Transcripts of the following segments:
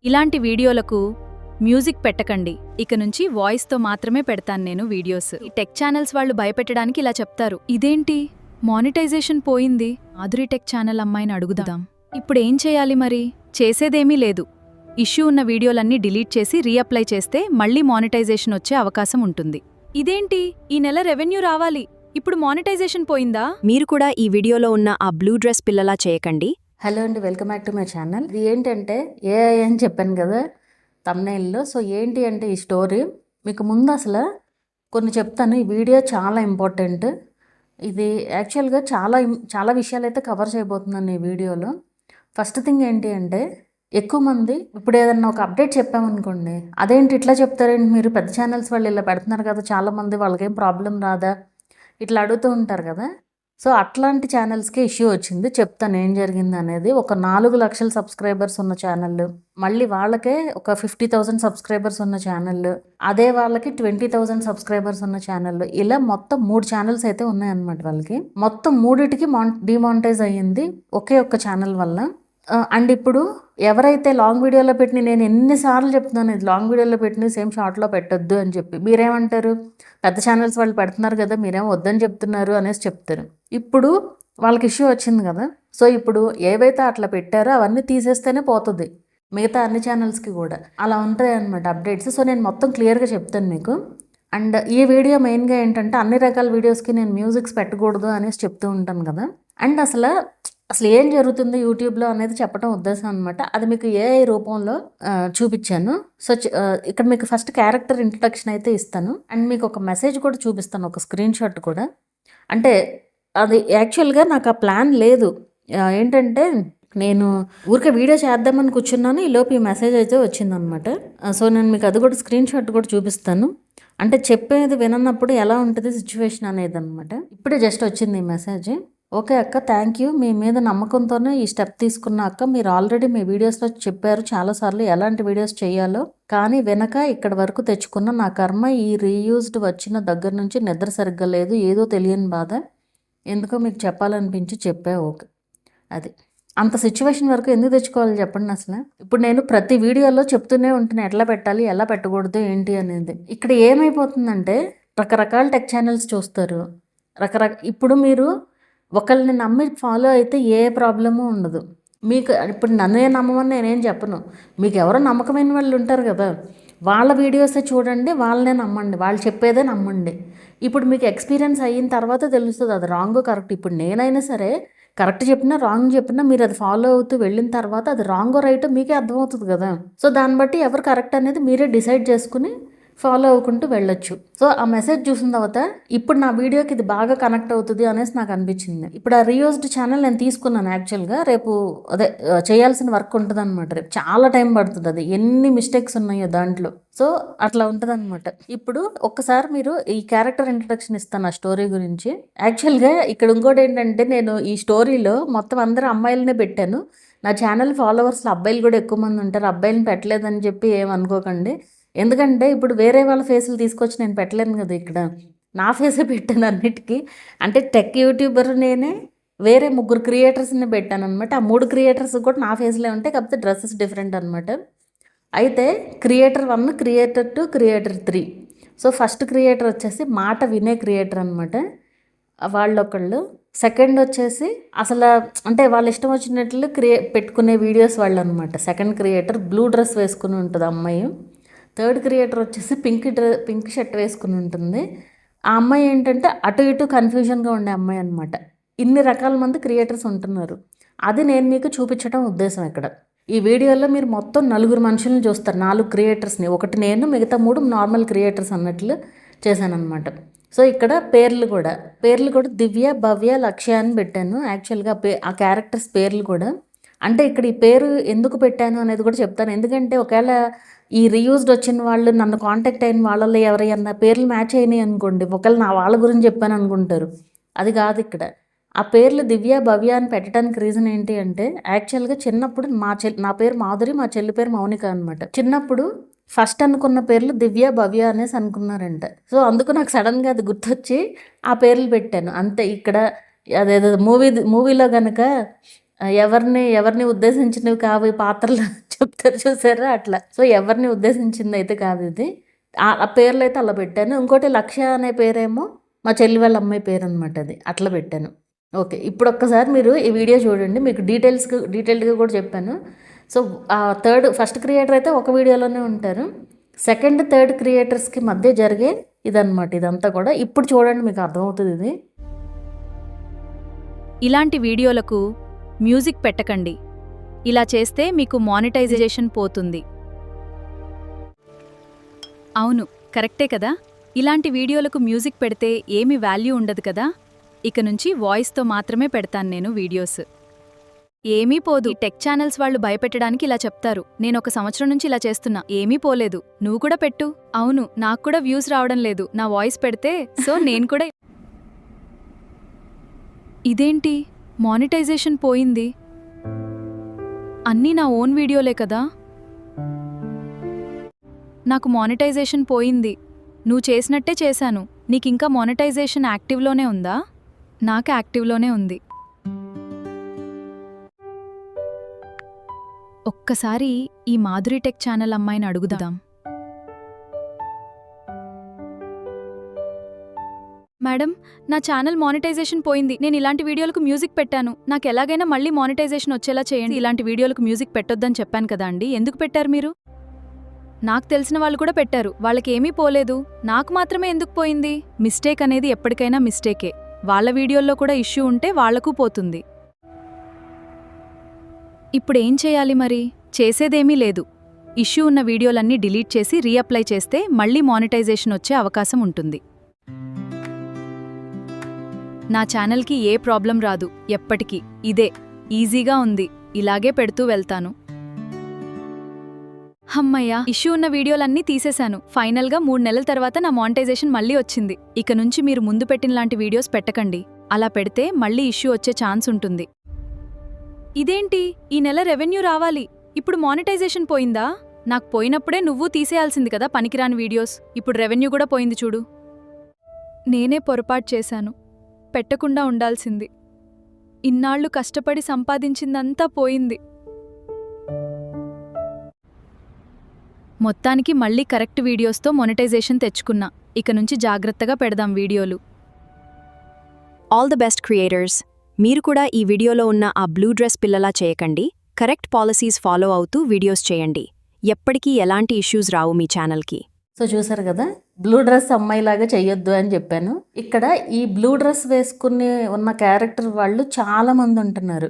ఇలాంటి వీడియోలకు మ్యూజిక్ పెట్టకండి. ఇక నుంచి వాయిస్తో మాత్రమే పెడతాను నేను వీడియోస్. ఈ టెక్ ఛానల్స్ వాళ్ళు భయపెట్టడానికి ఇలా చెప్తారు. ఇదేంటి మానిటైజేషన్ పోయింది, మాధురి టెక్ ఛానల్ అమ్మాయిని అడుగుదాం. ఇప్పుడేం చేయాలి మరి? చేసేదేమీ లేదు. ఇష్యూ ఉన్న వీడియోలన్నీ డిలీట్ చేసి రీఅప్లై చేస్తే మళ్ళీ మానిటైజేషన్ వచ్చే అవకాశం ఉంటుంది. ఇదేంటి, ఈ నెల రెవెన్యూ రావాలి, ఇప్పుడు మానిటైజేషన్ పోయిందా? మీరు కూడా ఈ వీడియోలో ఉన్న ఆ బ్లూ డ్రెస్ పిల్లలా చేయకండి. హలో అండి, welcome back to my channel. ఇది ఏంటంటే ఏఐ అని చెప్పాను కదా తమ్నైల్లో. సో ఏంటి అంటే ఈ స్టోరీ మీకు ముందు అసలు కొన్ని చెప్తాను. ఈ వీడియో చాలా ఇంపార్టెంట్. ఇది యాక్చువల్గా చాలా విషయాలు అయితే కవర్ చేయబోతున్నాను ఈ వీడియోలో. ఫస్ట్ థింగ్ ఏంటి అంటే ఎక్కువ మంది ఇప్పుడు ఏదన్నా ఒక అప్డేట్ చెప్పామనుకోండి, అదేంటి ఇట్లా చెప్తారేంటి మీరు, పెద్ద ఛానల్స్ వాళ్ళు ఇలా పెడుతున్నారు కదా, చాలామంది వాళ్ళకేం ప్రాబ్లం రాదా, ఇట్లా అడుగుతూ ఉంటారు కదా. సో అట్లాంటి ఛానల్స్కి ఇష్యూ వచ్చింది. చెప్తాను ఏం జరిగింది అనేది. ఒక 4 లక్షల సబ్స్క్రైబర్స్ ఉన్న ఛానల్, మళ్ళీ వాళ్ళకే ఒక 50,000 సబ్స్క్రైబర్స్ ఉన్న ఛానల్, అదే వాళ్ళకి 20,000 సబ్స్క్రైబర్స్ ఉన్న ఛానల్, ఇలా మొత్తం 3 ఛానల్స్ అయితే ఉన్నాయన్నమాట వాళ్ళకి. మొత్తం 3టికి డిమానిటైజ్ అయ్యింది ఒకే ఒక్క ఛానల్ వల్ల. అండ్ ఇప్పుడు ఎవరైతే లాంగ్ వీడియోలో పెట్టిన, నేను ఎన్నిసార్లు చెప్తున్నాను ఇది లాంగ్ వీడియోలో పెట్టిన సేమ్ షార్ట్లో పెట్టొద్దు అని చెప్పి, మీరేమంటారు, పెద్ద ఛానల్స్ వాళ్ళు పెడుతున్నారు కదా, మీరేమో వద్దని చెప్తున్నారు అనేసి చెప్తారు. ఇప్పుడు వాళ్ళకి ఇష్యూ వచ్చింది కదా, సో ఇప్పుడు ఏవైతే అట్లా పెట్టారో అవన్నీ తీసేస్తేనే పోతుంది మిగతా అన్ని ఛానల్స్కి కూడా. అలా ఉంటాయి అన్నమాట అప్డేట్స్. సో నేను మొత్తం క్లియర్గా చెప్తాను మీకు. అండ్ ఈ వీడియో మెయిన్గా ఏంటంటే అన్ని రకాల వీడియోస్కి నేను మ్యూజిక్స్ పెట్టకూడదు అనేసి చెప్తూ ఉంటాను కదా. అండ్ అసలు ఏం జరుగుతుంది యూట్యూబ్లో అనేది చెప్పడం ఉద్దేశం అనమాట. అది మీకు ఏఐ రూపంలో చూపించాను. సో ఇక్కడ మీకు ఫస్ట్ క్యారెక్టర్ ఇంట్రడక్షన్ అయితే ఇస్తాను. అండ్ మీకు ఒక మెసేజ్ కూడా చూపిస్తాను, ఒక స్క్రీన్ షాట్ కూడా. అంటే అది యాక్చువల్గా నాకు ఆ ప్లాన్ లేదు. ఏంటంటే నేను ఊరికే వీడియో చేద్దామని కూర్చున్నాను, ఈలోపు ఈ మెసేజ్ అయితే వచ్చిందనమాట. సో నేను మీకు అది కూడా స్క్రీన్ షాట్ కూడా చూపిస్తాను. అంటే చెప్పేది వినన్నప్పుడు ఎలా ఉంటుంది సిచ్యువేషన్ అనేది అనమాట. ఇప్పుడే జస్ట్ వచ్చింది ఈ మెసేజ్. ఓకే అక్క, థ్యాంక్ యూ. మీ మీద నమ్మకంతోనే ఈ స్టెప్ తీసుకున్న అక్క. మీరు ఆల్రెడీ మీ వీడియోస్లో చెప్పారు చాలాసార్లు ఎలాంటి వీడియోస్ చేయాలో, కానీ వెనక ఇక్కడ వరకు తెచ్చుకున్న నా కర్మ ఈ రీయూజ్డ్ వచ్చిన దగ్గర నుంచి నిద్ర సరిగ్గా లేదు, ఏదో తెలియని బాధ, ఎందుకో మీకు చెప్పాలనిపించి చెప్పా. ఓకే, అది అంత సిచ్యువేషన్ వరకు ఎందుకు తెచ్చుకోవాలి చెప్పండి అసలు. ఇప్పుడు నేను ప్రతి వీడియోలో చెప్తూనే ఉంటున్నాను ఎట్లా పెట్టాలి, ఎలా పెట్టకూడదు ఏంటి అనేది. ఇక్కడ ఏమైపోతుందంటే రకరకాల టెక్ ఛానల్స్ చూస్తారు, ఇప్పుడు మీరు ఒకళ్ళని నమ్మి ఫాలో అయితే ఏ ప్రాబ్లము ఉండదు మీకు. ఇప్పుడు నన్నే నమ్మమని నేనేం చెప్పను, మీకు ఎవరో నమ్మకమైన వాళ్ళు ఉంటారు కదా, వాళ్ళ వీడియోసే చూడండి, వాళ్ళనే నమ్మండి, వాళ్ళు చెప్పేదే నమ్మండి. ఇప్పుడు మీకు ఎక్స్పీరియన్స్ అయిన తర్వాత తెలుస్తుంది అది రాంగ్ కరెక్ట్. ఇప్పుడు నేనైనా సరే కరెక్ట్ చెప్పినా రాంగ్ చెప్పినా మీరు అది ఫాలో అవుతూ వెళ్ళిన తర్వాత అది రాంగ్ రైట్ మీకే అర్థమవుతుంది కదా. సో దాన్ని బట్టి ఎవరు కరెక్ట్ అనేది మీరే డిసైడ్ చేసుకుని ఫాలో అవ్వకుంటూ వెళ్ళొచ్చు. సో ఆ మెసేజ్ చూసిన తర్వాత ఇప్పుడు నా వీడియోకి ఇది బాగా కనెక్ట్ అవుతుంది అనేసి నాకు అనిపించింది. ఇప్పుడు ఆ రీయూజ్డ్ ఛానల్ నేను తీసుకున్నాను. యాక్చువల్గా రేపు అదే చేయాల్సిన వర్క్ ఉంటుంది అనమాట. రేపు చాలా టైం పడుతుంది, అది ఎన్ని మిస్టేక్స్ ఉన్నాయో దాంట్లో. సో అట్లా ఉంటుంది అనమాట. ఇప్పుడు ఒక్కసారి మీరు ఈ క్యారెక్టర్ ఇంట్రడక్షన్ ఇస్తాను ఆ స్టోరీ గురించి. యాక్చువల్గా ఇక్కడ ఇంకోటి ఏంటంటే నేను ఈ స్టోరీలో మొత్తం అందరూ అమ్మాయిలనే పెట్టాను. నా ఛానల్ ఫాలోవర్స్లో అబ్బాయిలు కూడా ఎక్కువ మంది ఉంటారు. అబ్బాయిలను పెట్టలేదని చెప్పి ఏమనుకోకండి. ఎందుకంటే ఇప్పుడు వేరే వాళ్ళ ఫేసులు తీసుకొచ్చి నేను పెట్టలేను కదా, ఇక్కడ నా ఫేసే పెట్టాను అన్నిటికీ. అంటే టెక్ యూట్యూబర్ నేనే, వేరే 3 క్రియేటర్స్ని పెట్టాను అనమాట. ఆ 3 క్రియేటర్స్ కూడా నా ఫేస్లే ఉంటాయి, కాకపోతే డ్రెస్సెస్ డిఫరెంట్ అనమాట. అయితే creator 1, creator 2, creator 3. So first creator వచ్చేసి మాట వినే క్రియేటర్ అనమాట, వాళ్ళొకళ్ళు. సెకండ్ వచ్చేసి అసలు అంటే వాళ్ళ ఇష్టం వచ్చినట్లు పెట్టుకునే వీడియోస్ వాళ్ళు అనమాట. సెకండ్ క్రియేటర్ బ్లూ డ్రెస్ వేసుకుని ఉంటుంది అమ్మాయి. థర్డ్ క్రియేటర్ వచ్చేసి పింక్ షర్ట్ వేసుకుని ఉంటుంది. ఆ అమ్మాయి ఏంటంటే అటు ఇటు కన్ఫ్యూజన్గా ఉండే అమ్మాయి అనమాట. ఇన్ని రకాల మంది క్రియేటర్స్ ఉంటున్నారు, అది నేను మీకు చూపించడం ఉద్దేశం ఇక్కడ. ఈ వీడియోలో మీరు మొత్తం 4 మనుషులను చూస్తారు, 4 క్రియేటర్స్ని. ఒకటి నేను, మిగతా 3 నార్మల్ క్రియేటర్స్ అన్నట్లు చేశానమాట. సో ఇక్కడ పేర్లు కూడా దివ్య, భవ్య, లక్ష్య అని పెట్టాను. యాక్చువల్గా ఆ క్యారెక్టర్స్ పేర్లు కూడా. అంటే ఇక్కడ ఈ పేరు ఎందుకు పెట్టాను అనేది కూడా చెప్తాను. ఎందుకంటే ఒకవేళ ఈ రీయూజ్డ్ వచ్చిన వాళ్ళు నన్ను కాంటాక్ట్ అయిన వాళ్ళలో ఎవరైనా పేర్లు మ్యాచ్ అయినాయి అనుకోండి, ఒకవేళ నా వాళ్ళ గురించి చెప్పాను అనుకుంటారు. అది కాదు ఇక్కడ. ఆ పేర్లు దివ్య, భవ్య అని పెట్టడానికి రీజన్ ఏంటి అంటే యాక్చువల్గా చిన్నప్పుడు నా పేరు మాధురి, మా చెల్లి పేరు మౌనిక అనమాట. చిన్నప్పుడు ఫస్ట్ అనుకున్న పేర్లు దివ్య, భవ్య అనేసి అనుకున్నారంట. సో అందుకు నాకు సడన్గా అది గుర్తొచ్చి ఆ పేర్లు పెట్టాను అంతే. ఇక్కడ అదేదో మూవీలో కనుక ఎవరిని ఉద్దేశించినవి కావు ఈ పాత్రలు చెప్తారు చూసారా అట్లా. సో ఎవరిని ఉద్దేశించింది అయితే కాదు ఇది. ఆ పేర్లు అయితే అలా పెట్టాను. ఇంకోటి లక్ష్య అనే పేరేమో మా చెల్లి వాళ్ళ అమ్మాయి పేరు అనమాట, అది అట్లా పెట్టాను. ఓకే, ఇప్పుడు ఒక్కసారి మీరు ఈ వీడియో చూడండి, మీకు డీటెయిల్డ్గా కూడా చెప్పాను. సో ఫస్ట్ క్రియేటర్ అయితే ఒక వీడియోలోనే ఉంటారు. సెకండ్ థర్డ్ క్రియేటర్స్కి మధ్య జరిగే ఇదన్నమాట ఇదంతా కూడా. ఇప్పుడు చూడండి, మీకు అర్థమవుతుంది ఇది. ఇలాంటి వీడియోలకు మ్యూజిక్ పెట్టకండి. ఇలా చేస్తే మీకు మానిటైజేషన్ పోతుంది. అవును, కరెక్టే కదా. ఇలాంటి వీడియోలకు మ్యూజిక్ పెడితే ఏమి వాల్యూ ఉండదు కదా. ఇక నుంచి వాయిస్తో మాత్రమే పెడతాను నేను వీడియోస్. ఏమీ పోదు. ఈ టెక్ ఛానల్స్ వాళ్ళు భయపెట్టడానికి ఇలా చెప్తారు. నేనొక సంవత్సరం నుంచి ఇలా చేస్తున్నా, ఏమీ పోలేదు. నువ్వు కూడా పెట్టు. అవును, నాకు కూడా వ్యూస్ రావడం లేదు నా వాయిస్ పెడితే, సో నేను కూడా. ఇదేంటి, మానిటైజేషన్ పోయింది? అన్నీ నా ఓన్ వీడియోలే కదా. నాకు మానిటైజేషన్ పోయింది. నువ్వు చేసినట్టే చేశాను. నీకింకా మానిటైజేషన్ యాక్టివ్లోనే ఉందా? నాకు యాక్టివ్లోనే ఉంది. ఒక్కసారి ఈ మాధురి టెక్ ఛానల్ అమ్మాయిని అడుగుదాం. మేడం, నా ఛానల్ మానిటైజేషన్ పోయింది. నేను ఇలాంటి వీడియోలకు మ్యూజిక్ పెట్టాను. నాకు ఎలాగైనా మళ్ళీ మానిటైజేషన్ వచ్చేలా చేయండి. ఇలాంటి వీడియోలకు మ్యూజిక్ పెట్టొద్దని చెప్పాను కదా అండి, ఎందుకు పెట్టారు మీరు? నాకు తెలిసిన వాళ్ళు కూడా పెట్టారు, వాళ్ళకేమీ పోలేదు. నాకు మాత్రమే ఎందుకు పోయింది? మిస్టేక్ అనేది ఎప్పటికైనా మిస్టేకే. వాళ్ళ వీడియోల్లో కూడా ఇష్యూ ఉంటే వాళ్లకూ పోతుంది. ఇప్పుడేం చేయాలి మరి? చేసేదేమీ లేదు. ఇష్యూ ఉన్న వీడియోలన్నీ డిలీట్ చేసి రీఅప్లై చేస్తే మళ్ళీ మానిటైజేషన్ వచ్చే అవకాశం ఉంటుంది. నా ఛానల్కి ఏ ప్రాబ్లం రాదు ఎప్పటికీ. ఇదే ఈజీగా ఉంది, ఇలాగే పెడుతూ వెళ్తాను. హమ్మయ్యా, ఇష్యూ ఉన్న వీడియోలన్నీ తీసేశాను. ఫైనల్గా 3 నెలల తర్వాత నా మానిటైజేషన్ మళ్ళీ వచ్చింది. ఇక నుంచి మీరు ముందు పెట్టినలాంటి వీడియోస్ పెట్టకండి. అలా పెడితే మళ్ళీ ఇష్యూ వచ్చే ఛాన్స్ ఉంటుంది. ఇదేంటి, ఈ నెల రెవెన్యూ రావాలి, ఇప్పుడు మానిటైజేషన్ పోయిందా? నాకు పోయినప్పుడే నువ్వు తీసేయాల్సింది కదా పనికిరాని వీడియోస్. ఇప్పుడు రెవెన్యూ కూడా పోయింది చూడు. నేనే పొరపాటు చేశాను, పెట్టకుండా ఉండాల్సింది. ఇన్నాళ్లు కష్టపడి సంపాదించిందంతా పోయింది. మొత్తానికి మళ్ళీ కరెక్ట్ వీడియోస్తో మానిటైజేషన్ తెచ్చుకున్నా. ఇక నుంచి జాగ్రత్తగా పెడదాం వీడియోలు. All the best creators. మీరు కూడా ఈ వీడియోలో ఉన్న ఆ బ్లూ డ్రెస్ పిల్లలా చేయకండి. కరెక్ట్ పాలసీస్ ఫాలో అవుతూ వీడియోస్ చేయండి. ఎప్పటికీ ఎలాంటి ఇష్యూస్ రావు మీ ఛానల్కి. సో చూసారు కదా, బ్లూ డ్రెస్ అమ్మాయిలాగా చెయ్యొద్దు అని చెప్పాను. ఇక్కడ ఈ బ్లూ డ్రెస్ వేసుకుని ఉన్న క్యారెక్టర్ వాళ్ళు చాలామంది ఉంటున్నారు.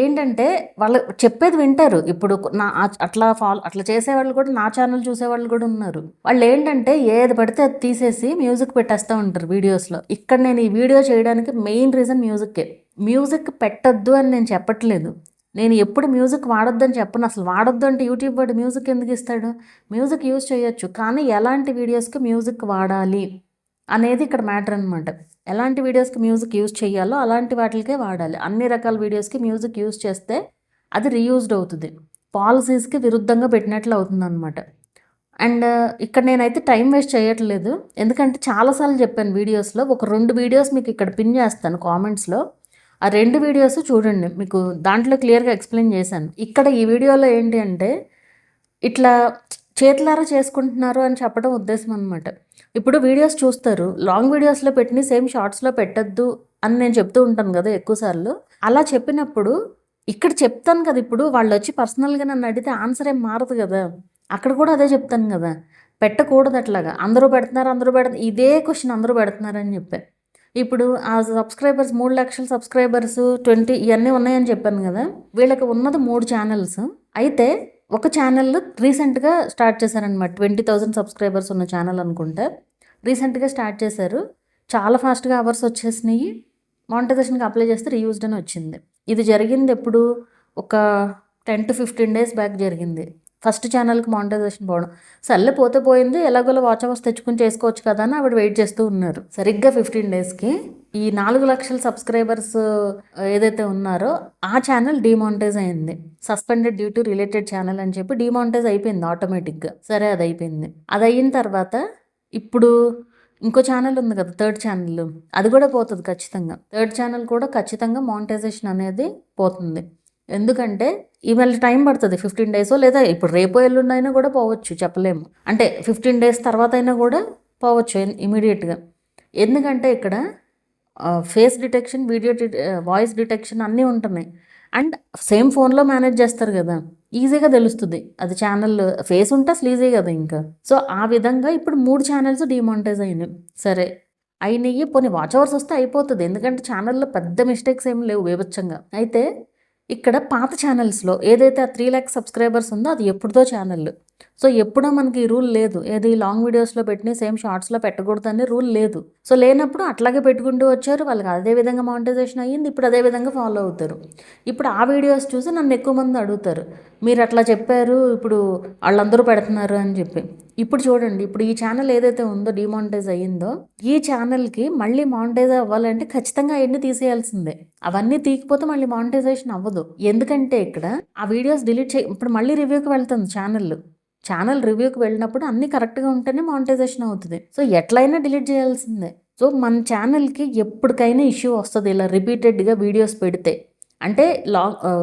ఏంటంటే వాళ్ళు చెప్పేది వింటారు. ఇప్పుడు అట్లా చేసేవాళ్ళు కూడా, నా ఛానల్ చూసేవాళ్ళు కూడా ఉన్నారు. వాళ్ళు ఏంటంటే ఏది పడితే అది తీసేసి మ్యూజిక్ పెట్టేస్తూ ఉంటారు వీడియోస్లో. ఇక్కడ నేను ఈ వీడియో చేయడానికి మెయిన్ రీజన్ మ్యూజిక్కే. మ్యూజిక్ పెట్టద్దు అని నేను చెప్పట్లేదు. నేను ఎప్పుడు మ్యూజిక్ వాడొద్దని చెప్పను. అసలు వాడొద్దు అంటే యూట్యూబ్ వాడు మ్యూజిక్ ఎందుకు ఇస్తాడు? మ్యూజిక్ యూజ్ చేయొచ్చు, కానీ ఎలాంటి వీడియోస్కి మ్యూజిక్ వాడాలి అనేది ఇక్కడ మ్యాటర్ అనమాట. ఎలాంటి వీడియోస్కి మ్యూజిక్ యూజ్ చేయాలో అలాంటి వాటికే వాడాలి. అన్ని రకాల వీడియోస్కి మ్యూజిక్ యూజ్ చేస్తే అది రీయూజ్డ్ అవుతుంది, పాలసీస్కి విరుద్ధంగా పెట్టినట్లు అవుతుంది అనమాట. అండ్ ఇక్కడ నేనైతే టైం వేస్ట్ చేయట్లేదు, ఎందుకంటే చాలాసార్లు చెప్పాను వీడియోస్లో. ఒక 2 వీడియోస్ మీకు ఇక్కడ పిన్ చేస్తాను కామెంట్స్లో. ఆ 2 వీడియోస్ చూడండి, మీకు దాంట్లో క్లియర్గా ఎక్స్ప్లెయిన్ చేశాను. ఇక్కడ ఈ వీడియోలో ఏంటి అంటే ఇట్లా చేతులారా చేసుకుంటున్నారు అని చెప్పడం ఉద్దేశం అనమాట. ఇప్పుడు వీడియోస్ చూస్తారు, లాంగ్ వీడియోస్లో పెట్టిన సేమ్ షార్ట్స్లో పెట్టద్దు అని నేను చెప్తూ ఉంటాను కదా ఎక్కువసార్లు. అలా చెప్పినప్పుడు ఇక్కడ చెప్తాను కదా, ఇప్పుడు వాళ్ళు వచ్చి పర్సనల్గా నన్ను అడిగితే ఆన్సర్ ఏం మారదు కదా. అక్కడ కూడా అదే చెప్తాను కదా, పెట్టకూడదు అట్లాగా. అందరూ పెడుతున్నారు, ఇదే క్వశ్చన్ అందరూ పెడుతున్నారని చెప్పారు. ఇప్పుడు ఆ సబ్స్క్రైబర్స్ 3 లక్షల సబ్స్క్రైబర్స్ 20 ఇవన్నీ ఉన్నాయని చెప్పాను కదా. వీళ్ళకి ఉన్నది 3 ఛానల్స్. అయితే ఒక ఛానల్ రీసెంట్గా స్టార్ట్ చేశారనమాట. 20,000 సబ్స్క్రైబర్స్ ఉన్న ఛానల్ అనుకుంటా. రీసెంట్గా స్టార్ట్ చేశారు, చాలా ఫాస్ట్గా అవర్స్ వచ్చేసినాయి. మానిటైజేషన్కి అప్లై చేస్తే రీయూజ్డ్ అని వచ్చింది. ఇది జరిగింది ఎప్పుడు? ఒక 10 to 15 days బ్యాక్ జరిగింది. ఫస్ట్ ఛానల్కి మానిటైజేషన్ పోవడం. సర్లే పోతే పోయింది, ఎలాగోలా వాచ్ అవర్స్ తెచ్చుకుని చేసుకోవచ్చు కదా అని ఆవిడ వెయిట్ చేస్తూ ఉన్నారు. సరిగ్గా 15 daysకి ఈ 4 లక్షల సబ్స్క్రైబర్స్ ఏదైతే ఉన్నారో ఆ ఛానల్ డిమానిటైజ్ అయింది. Suspended due to related channel అని చెప్పి డిమానిటైజ్ అయిపోయింది ఆటోమేటిక్గా. సరే, అది అయిపోయింది. అది అయిన తర్వాత ఇప్పుడు ఇంకో ఛానల్ ఉంది కదా, థర్డ్ ఛానల్, అది కూడా పోతుంది ఖచ్చితంగా. థర్డ్ ఛానల్ కూడా ఖచ్చితంగా మానిటైజేషన్ అనేది పోతుంది. ఎందుకంటే ఇవాళ టైం పడుతుంది 15 డేసో లేదా ఇప్పుడు రేపో ఎల్లుండి అయినా కూడా పోవచ్చు, చెప్పలేము. అంటే 15 డేస్ తర్వాత అయినా కూడా పోవచ్చు ఇమీడియట్గా. ఎందుకంటే ఇక్కడ ఫేస్ డిటెక్షన్, వాయిస్ డిటెక్షన్ అన్నీ ఉంటున్నాయి. అండ్ సేమ్ ఫోన్లో మేనేజ్ చేస్తారు కదా, ఈజీగా తెలుస్తుంది అది ఛానల్ ఫేస్ ఉంటే అసలు ఈజీ కదా ఇంకా. సో ఆ విధంగా ఇప్పుడు 3 ఛానల్స్ డిమానిటైజ్ అయినాయి. సరే అయినాయి, పోనీ వాచ్ అవర్స్ వస్తే అయిపోతుంది, ఎందుకంటే ఛానల్లో పెద్ద మిస్టేక్స్ ఏం లేవు బీభత్సంగా. అయితే ఇక్కడ పాత ఛానల్స్లో ఏదైతే ఆ 3 lakhs సబ్స్క్రైబర్స్ ఉందో అది ఎప్పుడుదో ఛానల్. సో ఎప్పుడో మనకి ఈ రూల్ లేదు, ఏది లాంగ్ వీడియోస్లో పెట్టిన సేమ్ షార్ట్స్లో పెట్టకూడదు అనే రూల్ లేదు. సో లేనప్పుడు అట్లాగే పెట్టుకుంటూ వచ్చారు, వాళ్ళకి అదే విధంగా మానిటైజేషన్ అయ్యింది, ఇప్పుడు అదే విధంగా ఫాలో అవుతారు. ఇప్పుడు ఆ వీడియోస్ చూసి నన్ను ఎక్కువ మంది అడుగుతారు, మీరు అట్లా చెప్పారు ఇప్పుడు వాళ్ళందరూ పెడుతున్నారు అని చెప్పి. ఇప్పుడు చూడండి, ఇప్పుడు ఈ ఛానల్ ఏదైతే ఉందో డిమానిటైజ్ అయ్యిందో, ఈ ఛానల్కి మళ్ళీ మానిటైజ్ అవ్వాలంటే ఖచ్చితంగా అవన్నీ తీసేయాల్సిందే. అవన్నీ తీయకపోతే మళ్ళీ మానిటైజేషన్ అవ్వదు. ఎందుకంటే ఇక్కడ ఆ వీడియోస్ డిలీట్ ఇప్పుడు మళ్ళీ రివ్యూకి వెళ్తుంది ఛానల్ రివ్యూకి వెళ్ళినప్పుడు అన్నీ కరెక్ట్గా ఉంటేనే మానిటైజేషన్ అవుతుంది. సో ఎట్లయినా డిలీట్ చేయాల్సిందే. సో మన ఛానల్కి ఎప్పటికైనా ఇష్యూ వస్తుంది ఇలా రిపీటెడ్గా వీడియోస్ పెడితే. అంటే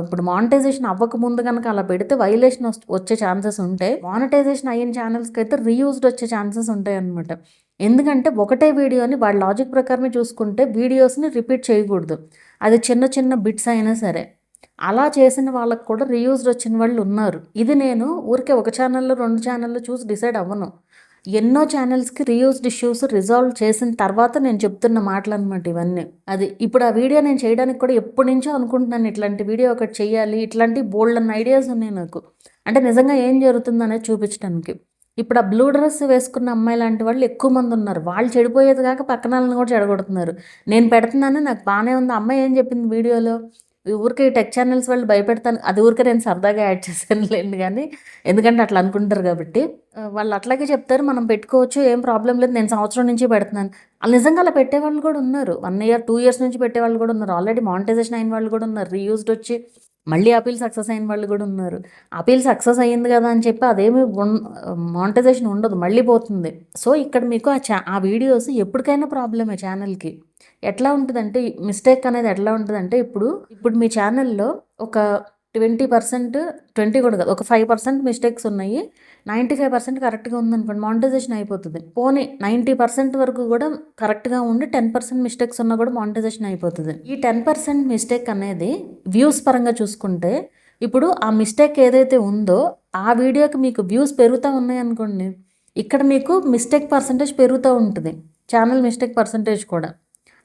ఇప్పుడు మానిటైజేషన్ అవ్వకముందు కనుక అలా పెడితే వైలేషన్ వచ్చే ఛాన్సెస్ ఉంటాయి. మానిటైజేషన్ అయిన ఛానల్స్కి అయితే రీయూజ్డ్ వచ్చే ఛాన్సెస్ ఉంటాయి అన్నమాట. ఎందుకంటే ఒకటే వీడియోని వాళ్ళ లాజిక్ ప్రకారమే చూసుకుంటే వీడియోస్ని రిపీట్ చేయకూడదు, అది చిన్న చిన్న బిట్స్ అయినా సరే. అలా చేసిన వాళ్ళకు కూడా రీయూజ్డ్ వచ్చిన వాళ్ళు ఉన్నారు. ఇది నేను ఊరికే ఒక ఛానల్లో 2 ఛానల్లో చూసి డిసైడ్ అవ్వను, ఎన్నో ఛానల్స్కి రీయూజ్డ్ ఇష్యూస్ రిజాల్వ్ చేసిన తర్వాత నేను చెప్తున్న మాటలు అనమాట ఇవన్నీ. అది ఇప్పుడు ఆ వీడియో నేను చేయడానికి కూడా ఎప్పటి నుంచో అనుకుంటున్నాను, ఇట్లాంటి వీడియో ఒకటి చేయాలి, ఇట్లాంటి బోల్డ్ అన్న ఐడియాస్ ఉన్నాయి నాకు. అంటే నిజంగా ఏం జరుగుతుంది అనేది చూపించడానికి. ఇప్పుడు ఆ బ్లూ డ్రెస్ వేసుకున్న అమ్మాయి లాంటి వాళ్ళు ఎక్కువ మంది ఉన్నారు, వాళ్ళు చెడిపోయేది కాక పక్కన వాళ్ళని కూడా చెడగొడుతున్నారు. నేను పెడుతున్నాను, నాకు బాగానే ఉంది, అమ్మాయి ఏం చెప్పింది వీడియోలో, ఊరికే ఈ టెక్ ఛానల్స్ వాళ్ళు భయపెడతాను, అది ఊరికే నేను సరదాగా యాడ్ చేశాను లేండి, కానీ ఎందుకంటే అట్లా అనుకుంటారు కాబట్టి. వాళ్ళు అట్లాగే చెప్తారు, మనం పెట్టుకోవచ్చు, ఏం ప్రాబ్లం లేదు, నేను సంవత్సరం నుంచి పెడుతున్నాను. వాళ్ళు నిజంగా అలా పెట్టేవాళ్ళు కూడా ఉన్నారు, 1 year 2 years నుంచి పెట్టేవాళ్ళు కూడా ఉన్నారు, ఆల్రెడీ మానిటైజేషన్ అయిన వాళ్ళు కూడా ఉన్నారు, రీయూజ్డ్ వచ్చి మళ్ళీ అపీల్ సక్సెస్ అయిన వాళ్ళు కూడా ఉన్నారు. అపీల్ సక్సెస్ అయ్యింది కదా అని చెప్పి అదేమి మానిటైజేషన్ ఉండదు, మళ్ళీ పోతుంది. సో ఇక్కడ మీకు ఆ వీడియోస్ ఎప్పటికైనా ప్రాబ్లమే ఛానల్కి. ఎట్లా ఉంటుందంటే మిస్టేక్ అనేది ఎట్లా ఉంటుందంటే ఇప్పుడు మీ ఛానల్లో ఒక 20% కూడా కాదు, ఒక 5% మిస్టేక్స్ ఉన్నాయి, 95% కరెక్ట్గా ఉందనుకోండి, మానిటైజేషన్ అయిపోతుంది. పోనీ 90% వరకు కూడా కరెక్ట్గా ఉండి 10% మిస్టేక్స్ ఉన్నా కూడా మానిటైజేషన్ అయిపోతుంది. ఈ 10% మిస్టేక్ అనేది వ్యూస్ పరంగా చూసుకుంటే, ఇప్పుడు ఆ మిస్టేక్ ఏదైతే ఉందో ఆ వీడియోకి మీకు వ్యూస్ పెరుగుతూ ఉన్నాయి అనుకోండి, ఇక్కడ మీకు మిస్టేక్ పర్సంటేజ్ పెరుగుతూ ఉంటుంది, ఛానల్ మిస్టేక్ పర్సంటేజ్ కూడా.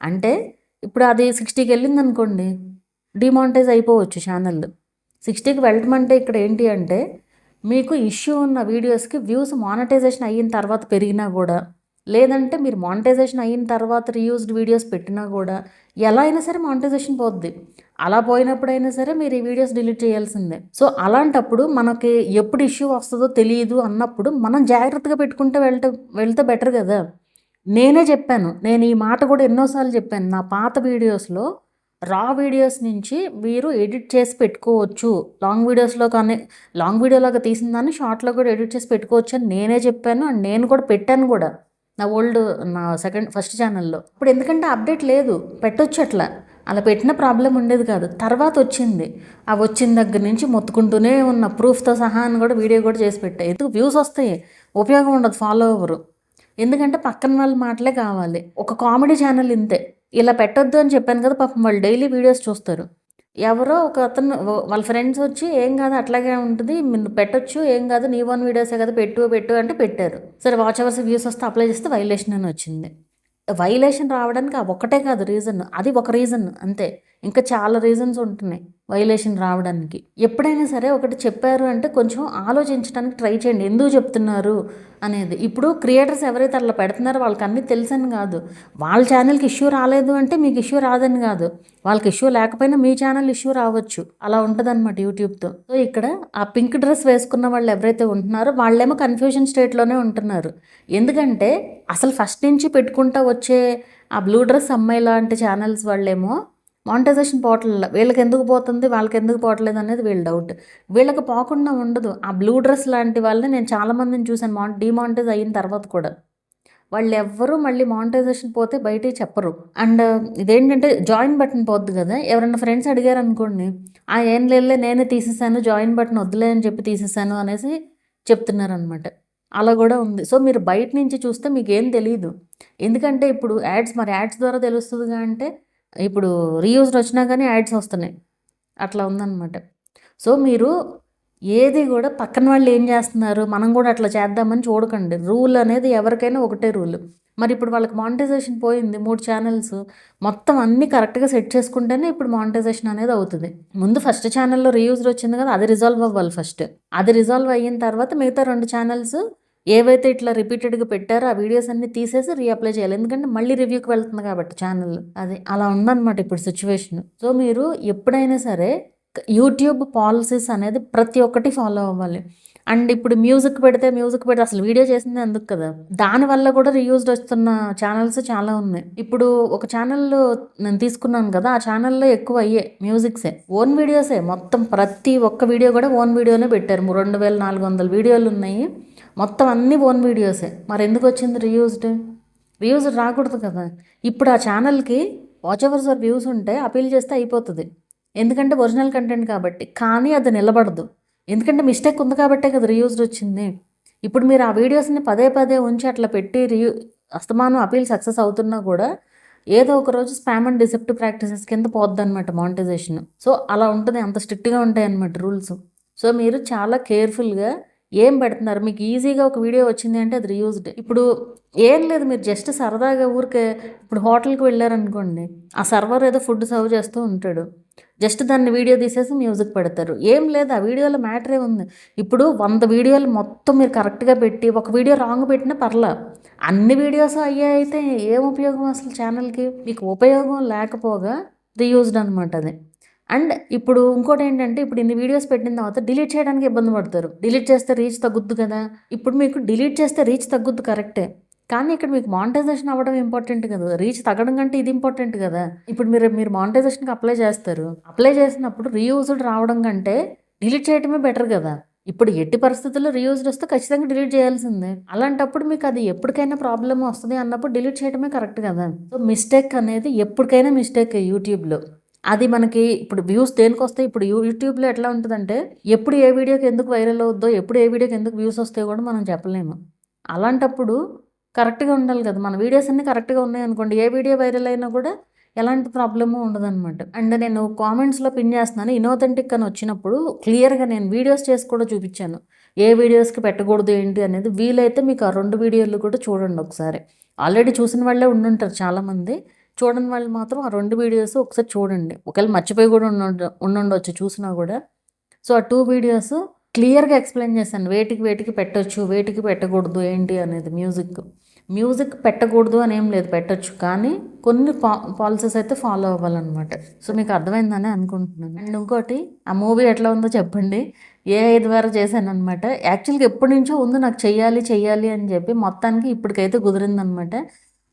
అంటే ఇప్పుడు అది 60కి వెళ్ళింది అనుకోండి, డిమానిటైజ్ అయిపోవచ్చు ఛానల్. 60కి వెళ్ళటమంటే ఇక్కడ ఏంటి అంటే మీకు ఇష్యూ ఉన్న వీడియోస్కి వ్యూస్ మానిటైజేషన్ అయిన తర్వాత పెరిగినా కూడా, లేదంటే మీరు మానిటైజేషన్ అయిన తర్వాత రీయూజ్డ్ వీడియోస్ పెట్టినా కూడా ఎలా అయినా సరే మానిటైజేషన్ పోద్ది. అలా పోయినప్పుడైనా సరే మీరు ఈ వీడియోస్ డిలీట్ చేయాల్సిందే. సో అలాంటప్పుడు మనకి ఎప్పుడు ఇష్యూ వస్తుందో తెలియదు అన్నప్పుడు మనం జాగ్రత్తగా పెట్టుకుంటే వెళ్తే బెటర్ కదా. నేనే చెప్పాను, నేను ఈ మాట కూడా ఎన్నోసార్లు చెప్పాను, నా పాత వీడియోస్లో రా వీడియోస్ నుంచి మీరు ఎడిట్ చేసి పెట్టుకోవచ్చు, లాంగ్ వీడియోస్లో కానీ లాంగ్ వీడియోలాగా తీసిన దాన్ని షార్ట్లో కూడా ఎడిట్ చేసి పెట్టుకోవచ్చు అని నేనే చెప్పాను. అండ్ నేను కూడా పెట్టాను కూడా నా ఫస్ట్ ఛానల్లో. ఇప్పుడు ఎందుకంటే అప్డేట్ లేదు, పెట్టొచ్చు, అలా పెట్టిన ప్రాబ్లం ఉండేది కాదు. తర్వాత వచ్చింది, ఆ వచ్చిన దగ్గర నుంచి మొత్తుకుంటూనే ఉన్న ప్రూఫ్తో సహా అని కూడా వీడియో కూడా చేసి పెట్టాయి. ఎందుకు వ్యూస్ వస్తాయి, ఉపయోగం ఉండదు, ఫాలో అవ్వరు. ఎందుకంటే పక్కన వాళ్ళ మాటలే కావాలి. ఒక కామెడీ ఛానల్ ఇంతే, ఇలా పెట్టొద్దు అని చెప్పాను కదా, పాపం వాళ్ళు డైలీ వీడియోస్ చూస్తారు. ఎవరో ఒక అతను వాళ్ళ ఫ్రెండ్స్ వచ్చి ఏం కాదు అట్లాగే ఉంటుంది, మీరు పెట్టొచ్చు, ఏం కాదు, నీ ఓన్ వీడియోసే కదా, పెట్టు అంటే పెట్టారు. సరే వాచ్ అవర్స్ వ్యూస్ వస్తే అప్లై చేస్తే వైలేషన్ అని వచ్చింది. వైలేషన్ రావడానికి ఒక్కటే కాదు రీజన్, అది ఒక రీజన్ అంతే, ఇంకా చాలా రీజన్స్ ఉంటున్నాయి వైలేషన్ రావడానికి. ఎప్పుడైనా సరే ఒకటి చెప్పారు అంటే కొంచెం ఆలోచించడానికి ట్రై చేయండి, ఎందుకు చెప్తున్నారు అనేది. ఇప్పుడు క్రియేటర్స్ ఎవరైతే అట్లా పెడుతున్నారో వాళ్ళకి అన్నీ తెలుసని కాదు, వాళ్ళ ఛానల్కి ఇష్యూ రాలేదు అంటే మీకు ఇష్యూ రాదని కాదు, వాళ్ళకి ఇష్యూ లేకపోయినా మీ ఛానల్ ఇష్యూ రావచ్చు, అలా ఉంటుంది అనమాట యూట్యూబ్తో. సో ఇక్కడ ఆ పింక్ డ్రెస్ వేసుకున్న వాళ్ళు ఎవరైతే ఉంటున్నారో వాళ్ళేమో కన్ఫ్యూజన్ స్టేట్లోనే ఉంటున్నారు. ఎందుకంటే అసలు ఫస్ట్ నుంచి పెట్టుకుంటా వచ్చే ఆ బ్లూ డ్రెస్ అమ్మాయి లాంటి ఛానల్స్ వాళ్ళేమో మానిటైజేషన్ పోవట్లేదు, వీళ్ళకి ఎందుకు పోతుంది వాళ్ళకి ఎందుకు పోవట్లేదు అనేది వీళ్ళ డౌట్. వీళ్ళకి పోకుండా ఉండదు, ఆ బ్లూ డ్రెస్ లాంటి వాళ్ళని నేను చాలామందిని చూశాను డిమానిటైజ్ అయిన తర్వాత కూడా, వాళ్ళు ఎవ్వరూ మళ్ళీ మానిటైజేషన్ పోతే బయటికి చెప్పరు. అండ్ ఇదేంటంటే జాయిన్ బటన్ పోద్ది కదా, ఎవరైనా ఫ్రెండ్స్ అడిగారు అనుకోండి, ఏం లేదులే నేనే తీసేసాను, జాయిన్ బటన్ వద్దులే అని చెప్పి తీసేసాను అనేసి చెప్తున్నారనమాట. అలా కూడా ఉంది. సో మీరు బయట నుంచి చూస్తే మీకేం తెలీదు. ఎందుకంటే ఇప్పుడు యాడ్స్ ద్వారా తెలుస్తుందిగా అంటే ఇప్పుడు రీయూజ్డ్ వచ్చినా కానీ యాడ్స్ వస్తున్నాయి. అట్లా ఉందన్నమాట. సో మీరు ఏది కూడా పక్కన వాళ్ళు ఏం చేస్తున్నారు మనం కూడా అట్లా చేద్దామని చూడకండి. రూల్ అనేది ఎవరికైనా ఒకటే రూల్. మరి ఇప్పుడు వాళ్ళకి మానిటైజేషన్ పోయింది, 3 ఛానల్స్ మొత్తం అన్నీ కరెక్ట్గా సెట్ చేసుకుంటేనే ఇప్పుడు మానిటైజేషన్ అనేది అవుతుంది. ముందు ఫస్ట్ ఛానల్లో రీయూజ్డ్ వచ్చింది కదా, అది రిజాల్వ్ అవ్వాలి ఫస్ట్. అది రిజాల్వ్ అయిన తర్వాత మిగతా 2 ఛానల్స్ ఏవైతే ఇట్లా రిపీటెడ్గా పెట్టారో ఆ వీడియోస్ అన్ని తీసేసి రీఅప్లై చేయాలి. ఎందుకంటే మళ్ళీ రివ్యూకి వెళ్తుంది కాబట్టి ఛానల్. అది అలా ఉందన్నమాట ఇప్పుడు సిచ్యువేషన్. సో మీరు ఎప్పుడైనా సరే యూట్యూబ్ పాలసీస్ అనేది ప్రతి ఒక్కటి ఫాలో అవ్వాలి. అండ్ ఇప్పుడు మ్యూజిక్ పెడితే అసలు వీడియో చేసింది అందుకు కదా, దానివల్ల కూడా రీయూజ్డ్ వస్తున్న ఛానల్స్ చాలా ఉన్నాయి. ఇప్పుడు ఒక ఛానల్ నేను తీసుకున్నాను కదా, ఆ ఛానల్లో ఎక్కువ అయ్యే మ్యూజిక్సే, ఓన్ వీడియోసే మొత్తం. ప్రతి ఒక్క వీడియో కూడా ఓన్ వీడియోనే పెట్టారు. 2400 వీడియోలు ఉన్నాయి, మొత్తం అన్నీ ఓన్ వీడియోసే. మరి ఎందుకు వచ్చింది రీయూజ్డ్ రాకూడదు కదా. ఇప్పుడు ఆ ఛానల్కి వాచ్ అవర్స్ ఆర్ వ్యూస్ ఉంటే అపీల్ చేస్తే అయిపోతుంది, ఎందుకంటే ఒరిజినల్ కంటెంట్ కాబట్టి. కానీ అది నిలబడదు, ఎందుకంటే మిస్టేక్ ఉంది కాబట్టే కదా రీయూజ్డ్ వచ్చింది. ఇప్పుడు మీరు ఆ వీడియోస్ని పదే ఉంచి అట్లా పెట్టి అస్తమానం అపీల్ సక్సెస్ అవుతున్నా కూడా ఏదో ఒక రోజు స్పామ్ అండ్ డిసెప్టివ్ ప్రాక్టీసెస్ కింద పోద్ది అనమాట మానిటైజేషన్. సో అలా ఉంటుంది, అంత స్ట్రిక్ట్గా ఉంటాయి అన్నమాట రూల్స్. సో మీరు చాలా కేర్ఫుల్గా ఏం పెడుతున్నారు. మీకు ఈజీగా ఒక వీడియో వచ్చింది అంటే అది రీయూజ్డ్. ఇప్పుడు ఏం లేదు, మీరు జస్ట్ సరదాగా ఊరికే ఇప్పుడు హోటల్కి వెళ్ళారనుకోండి, ఆ సర్వర్ ఏదో ఫుడ్ సర్వ్ చేస్తూ ఉంటాడు, జస్ట్ దాన్ని వీడియో తీసేసి మ్యూజిక్ పెడతారు. ఏం లేదు, ఆ వీడియోలో మ్యాటరే ఉంది. ఇప్పుడు 100 వీడియోలు మొత్తం మీరు కరెక్ట్గా పెట్టి ఒక వీడియో రాంగ్ పెట్టినా పర్లా, అన్ని వీడియోస్ అయ్యాయి అయితే ఏం ఉపయోగం అసలు ఛానల్కి? మీకు ఉపయోగం లేకపోగా రీయూజ్డ్ అనమాట అది. అండ్ ఇప్పుడు ఇంకోటి ఏంటంటే, ఇప్పుడు ఇన్ని వీడియోస్ పెట్టిన తర్వాత డిలీట్ చేయడానికి ఇబ్బంది పడతారు. డిలీట్ చేస్తే రీచ్ తగ్గుద్ది కదా. ఇప్పుడు మీకు డిలీట్ చేస్తే రీచ్ తగ్గుద్ది కరెక్టే, కానీ ఇక్కడ మీకు మానిటైజేషన్ అవ్వడం ఇంపార్టెంట్ కదా, రీచ్ తగ్గడం కంటే ఇది ఇంపార్టెంట్ కదా. ఇప్పుడు మీరు మానిటైజేషన్కి అప్లై చేస్తారు, అప్లై చేసినప్పుడు రీయూజ్డ్ రావడం కంటే డిలీట్ చేయడమే బెటర్ కదా. ఇప్పుడు ఎట్టి పరిస్థితుల్లో రీయూజ్డ్ వస్తే ఖచ్చితంగా డిలీట్ చేయాల్సిందే. అలాంటప్పుడు మీకు అది ఎప్పటికైనా ప్రాబ్లమ్ వస్తుంది అన్నప్పుడు డిలీట్ చేయడమే కరెక్ట్ కదా. సో మిస్టేక్ అనేది ఎప్పటికైనా మిస్టేక్ యూట్యూబ్లో. అది మనకి ఇప్పుడు వ్యూస్ దేనికి వస్తాయి, ఇప్పుడు యూట్యూబ్లో ఎట్లా ఉంటుందంటే ఎప్పుడు ఏ వీడియోకి ఎందుకు వైరల్ అవుద్దో, ఎప్పుడు ఏ వీడియోకి ఎందుకు వ్యూస్ వస్తాయో కూడా మనం చెప్పలేము. అలాంటప్పుడు కరెక్ట్గా ఉండాలి కదా, మన వీడియోస్ అన్నీ కరెక్ట్గా ఉన్నాయి అనుకోండి, ఏ వీడియో వైరల్ అయినా కూడా ఎలాంటి ప్రాబ్లము ఉండదన్నమాట. అండ్ నేను కామెంట్స్లో పిన్ చేస్తున్నాను, ఇన్ఆథెంటిక్ అని వచ్చినప్పుడు క్లియర్గా నేను వీడియోస్ చేసి కూడా చూపించాను, ఏ వీడియోస్కి పెట్టకూడదు ఏంటి అనేది. వీలైతే మీకు ఆ 2 వీడియోలు కూడా చూడండి ఒకసారి. ఆల్రెడీ చూసిన వాళ్ళే ఉండుంటారు చాలామంది, చూడని వాళ్ళు మాత్రం ఆ 2 వీడియోస్ ఒకసారి చూడండి. ఒకవేళ మర్చిపోయి కూడా ఉండుండొచ్చు చూసినా కూడా. సో ఆ 2 వీడియోస్ క్లియర్గా ఎక్స్ప్లెయిన్ చేశాను, వేటికి పెట్టొచ్చు, వేటికి పెట్టకూడదు ఏంటి అనేది. మ్యూజిక్ పెట్టకూడదు అని ఏం లేదు, పెట్టొచ్చు, కానీ కొన్ని పాలసీస్ అయితే ఫాలో అవ్వాలన్నమాట. సో మీకు అర్థమైందని అనుకుంటున్నాను. అండ్ ఇంకోటి, ఆ మూవీ ఎట్లా ఉందో చెప్పండి. ఏఐ ద్వారా చేశాను అనమాట. యాక్చువల్గా ఎప్పటి నుంచో ఉంది నాకు చెయ్యాలి అని చెప్పి, మొత్తానికి ఇప్పటికైతే కుదిరిందనమాట.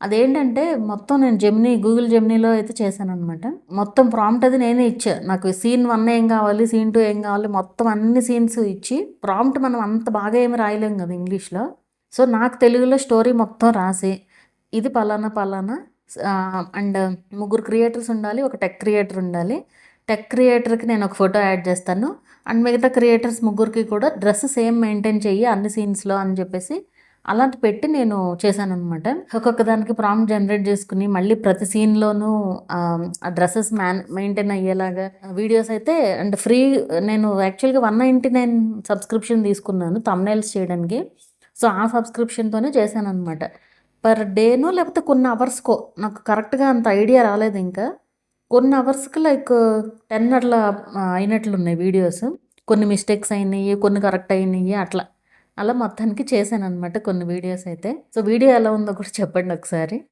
అదేంటంటే మొత్తం నేను గూగుల్ జెమినీలో అయితే చేశాను అనమాట. మొత్తం ప్రాంప్ట్ అది నేనే ఇచ్చా, నాకు సీన్ 1 ఏం కావాలి, సీన్ 2 ఏం కావాలి, మొత్తం అన్ని సీన్స్ ఇచ్చి. ప్రాంప్ట్ మనం అంత బాగా ఏమి రాయలేం కదా ఇంగ్లీష్లో. సో నాకు తెలుగులో స్టోరీ మొత్తం రాసి, ఇది పలానా అండ్ 3 క్రియేటర్స్ ఉండాలి, ఒక టెక్ క్రియేటర్ ఉండాలి. టెక్ క్రియేటర్కి నేను ఒక ఫోటో యాడ్ చేస్తాను, అండ్ మిగతా క్రియేటర్స్ 3కి కూడా డ్రెస్ సేమ్ మెయింటైన్ చెయ్యి అన్ని సీన్స్లో అని చెప్పేసి అలాంటి పెట్టి నేను చేశాను అనమాట. ఒక్కొక్క దానికి ప్రాంప్ట్ జనరేట్ చేసుకుని మళ్ళీ ప్రతి సీన్లోనూ ఆ డ్రెస్సెస్ మెయింటైన్ అయ్యేలాగా వీడియోస్ అయితే. అండ్ ఫ్రీ, నేను యాక్చువల్గా 199 సబ్స్క్రిప్షన్ తీసుకున్నాను థంబ్నెయిల్స్ చేయడానికి. సో ఆ సబ్స్క్రిప్షన్తోనే చేశాను అనమాట. పర్ డేనో లేకపోతే కొన్ని అవర్స్కో, నాకు కరెక్ట్గా అంత ఐడియా రాలేదు. ఇంకా కొన్ని అవర్స్కి లైక్ 10 అట్లా అయినట్లున్నాయి వీడియోస్. కొన్ని మిస్టేక్స్ అయినాయి, కొన్ని కరెక్ట్ అయినాయి, అలా మొత్తానికి చేశాను అనమాట కొన్ని వీడియోస్ అయితే. సో వీడియో ఎలా ఉందో కూడా చెప్పండి ఒకసారి.